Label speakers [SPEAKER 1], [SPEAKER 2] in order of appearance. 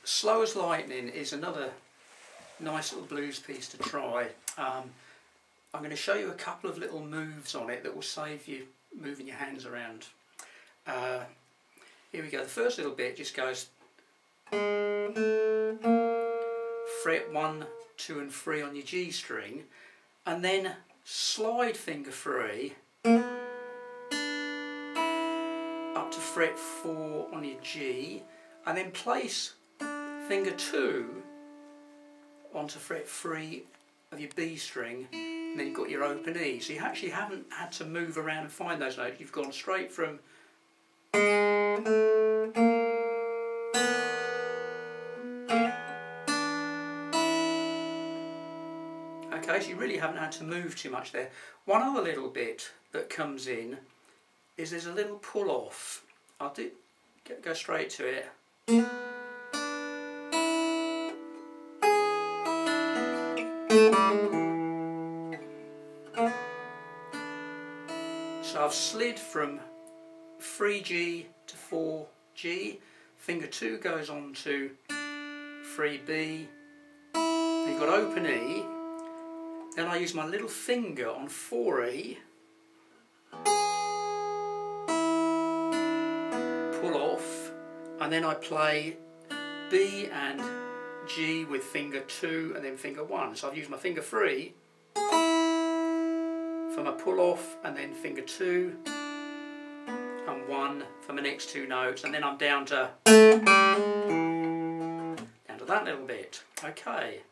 [SPEAKER 1] Slow as Lightning is another nice little blues piece to try. I'm going to show you a couple of little moves on it that will save you moving your hands around. Here we go. The first little bit just goes fret 1, 2 and 3 on your G string, and then slide finger 3 up to fret 4 on your G, and then place finger 2 onto fret 3 of your B string, and then you've got your open E. So you actually haven't had to move around and find those notes. You've gone straight from okay, so you really haven't had to move too much there. One other little bit that comes in is there's a little pull off. I'll go straight to it. So I've slid from 3G to 4G, finger 2 goes on to 3B, then you've got open E, then I use my little finger on 4E, pull off, and then I play B and G with finger 2 and then finger 1. So I've used my finger 3 for my pull off, and then finger 2 and 1 for my next 2 notes, and then I'm down to that little bit. Okay.